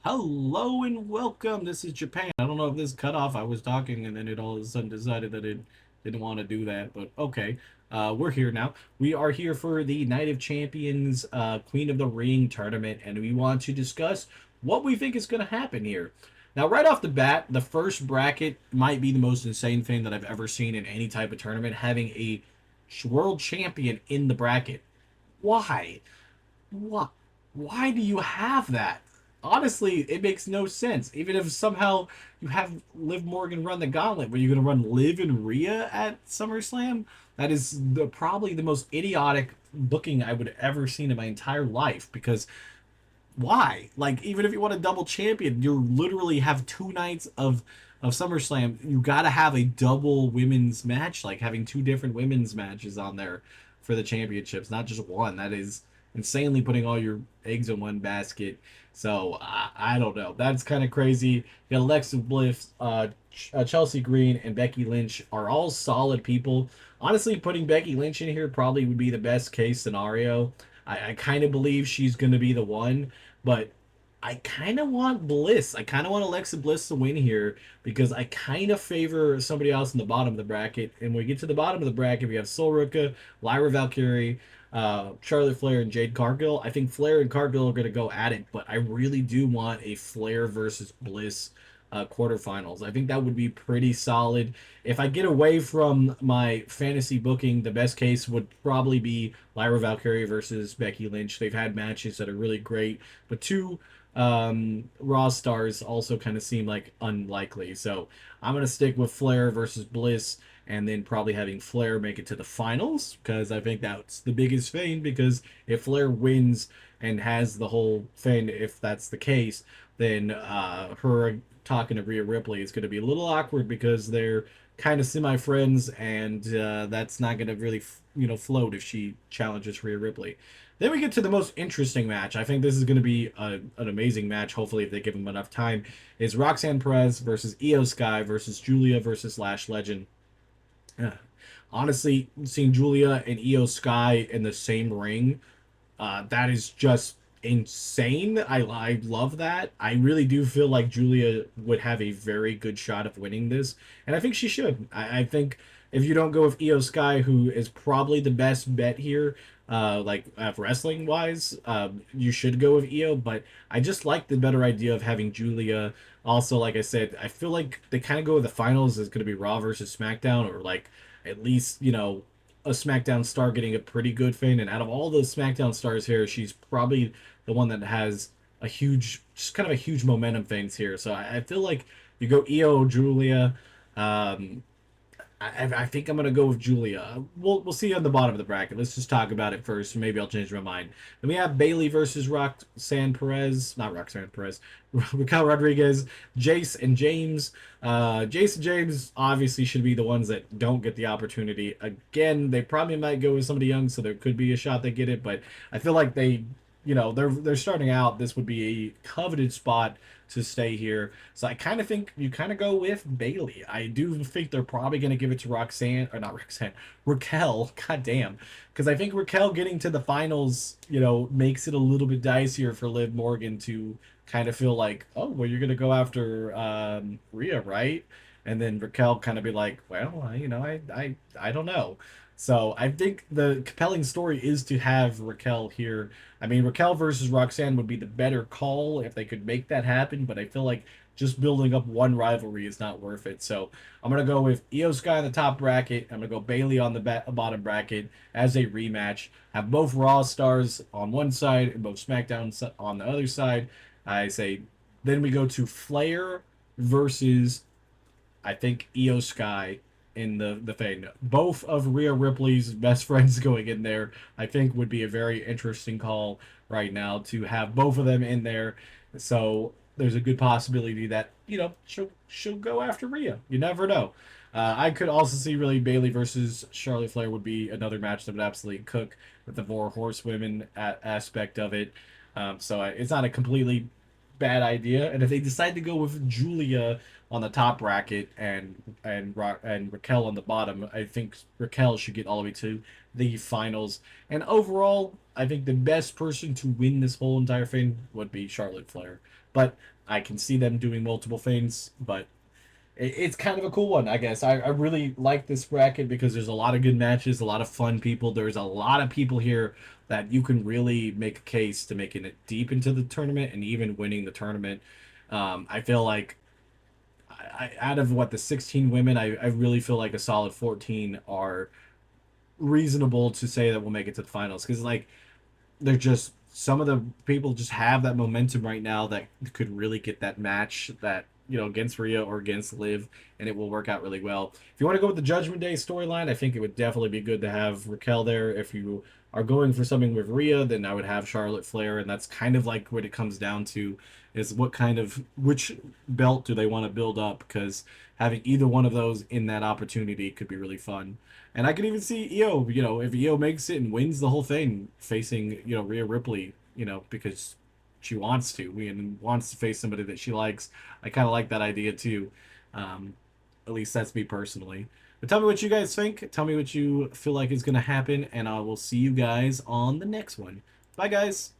Hello and welcome. This is Japan. I don't know if this cut off. I was talking and then it all of a sudden decided that it didn't want to do that. But okay, we're here now. We are here for the Night of Champions Queen of the Ring tournament, and we want to discuss what we think is going to happen here. Now, right off the bat, the first bracket might be the most insane thing that I've ever seen in any type of tournament, having a world champion in the bracket. Why? What? Why do you have that? Honestly, it makes no sense. Even if somehow you have Liv Morgan run the gauntlet, were you going to run Liv and Rhea at SummerSlam? That is probably the most idiotic booking I would ever seen in my entire life. Because why? Like, even if you want a double champion, you literally have 2 nights of SummerSlam. You got to have a double women's match, like having two different women's matches on there for the championships, not just one. That is insanely putting all your eggs in one basket. So I don't know. That's kind of crazy. You got Alexa Bliss, Chelsea Green, and Becky Lynch are all solid people. Honestly, putting Becky Lynch in here probably would be the best case scenario. I kind of believe she's going to be the one, but I kind of want Bliss. I kind of want Alexa Bliss to win here because I kind of favor somebody else in the bottom of the bracket. And when we get to the bottom of the bracket, we have Sol Ruka, Lyra Valkyrie, Charlotte Flair, and Jade Cargill. I think Flair and Cargill are going to go at it, but I really do want a Flair versus Bliss quarterfinals. I think that would be pretty solid. If I get away from my fantasy booking, the best case would probably be Lyra Valkyrie versus Becky Lynch. They've had matches that are really great, but two Raw stars also kind of seem like unlikely. So I'm going to stick with Flair versus Bliss and then probably having Flair make it to the finals because I think that's the biggest thing. Because if Flair wins and has the whole thing, if that's the case, then her talking to Rhea Ripley is going to be a little awkward because they're kind of semi friends, and that's not going to really float if she challenges Rhea Ripley. Then we get to the most interesting match. I think this is going to be an amazing match. Hopefully, if they give them enough time, is Roxanne Perez versus Io Sky versus Julia versus Lash Legend. Honestly, seeing Julia and Io Sky in the same ring, that is just insane. I love that. I really do feel like Julia would have a very good shot of winning this, and I think she should. I think if you don't go with Io Sky, who is probably the best bet here, wrestling wise, you should go with Io. But I just like the better idea of having Julia. Also, like I said, I feel like they kind of go with the finals is going to be Raw versus SmackDown, or like at least a SmackDown star getting a pretty good thing. And out of all the SmackDown stars here, she's probably the one that has a huge, just kind of a huge momentum things here. So I feel like you go Io, Julia. Um, I think I'm gonna go with Julia. We'll see on the bottom of the bracket. Let's just talk about it first. Maybe I'll change my mind. Then we have Bailey versus Roxanne Perez, not Roxanne Perez, Raquel Rodriguez, Jace and James. Jace and James obviously should be the ones that don't get the opportunity. Again, they probably might go with somebody young, so there could be a shot they get it. But I feel like they're starting out. This would be a coveted spot to stay here. So I kind of think you kind of go with Bailey. I do think they're probably going to give it to Roxanne, or not Roxanne, Raquel. God damn. Because I think Raquel getting to the finals, makes it a little bit dicier for Liv Morgan to kind of feel like, oh, well, you're going to go after Rhea, right? And then Raquel kind of be like, well, I don't know. So I think the compelling story is to have Raquel here. I mean, Raquel versus Roxanne would be the better call if they could make that happen, but I feel like just building up one rivalry is not worth it. So I'm going to go with Io Sky in the top bracket. I'm going to go Bailey on the bottom bracket as a rematch. Have both Raw stars on one side and both SmackDown on the other side. I say, then we go to Flair versus, I think, Io Sky in the thing. Both of Rhea Ripley's best friends going in there, I think, would be a very interesting call right now to have both of them in there. So there's a good possibility that she'll go after Rhea. You never know. I could also see really Bailey versus Charlotte Flair would be another match that would absolutely cook with the four horsewomen aspect of it. It's not a completely bad idea. And if they decide to go with Julia on the top bracket and Raquel on the bottom, I think Raquel should get all the way to the finals. And overall, I think the best person to win this whole entire thing would be Charlotte Flair. but I can see them doing multiple things. But it's kind of a cool one, I guess. I really like this bracket because there's a lot of good matches, a lot of fun people. There's a lot of people here that you can really make a case to making it deep into the tournament and even winning the tournament. I feel like out of what the 16 women, I really feel like a solid 14 are reasonable to say that we'll make it to the finals because like they're just some of the people just have that momentum right now that could really get that match that against Rhea or against Liv, and it will work out really well. If you want to go with the Judgment Day storyline, I think it would definitely be good to have Raquel there. If you are going for something with Rhea, then I would have Charlotte Flair, and that's kind of like what it comes down to is what kind of which belt do they want to build up because having either one of those in that opportunity could be really fun. And I could even see Io, if Io makes it and wins the whole thing, facing, Rhea Ripley, because she wants to and wants to face somebody that she likes. I kind of like that idea too. Um, at least that's me personally. But tell me what you guys think. Tell me what you feel like is going to happen, and I will see you guys on the next one. Bye, guys.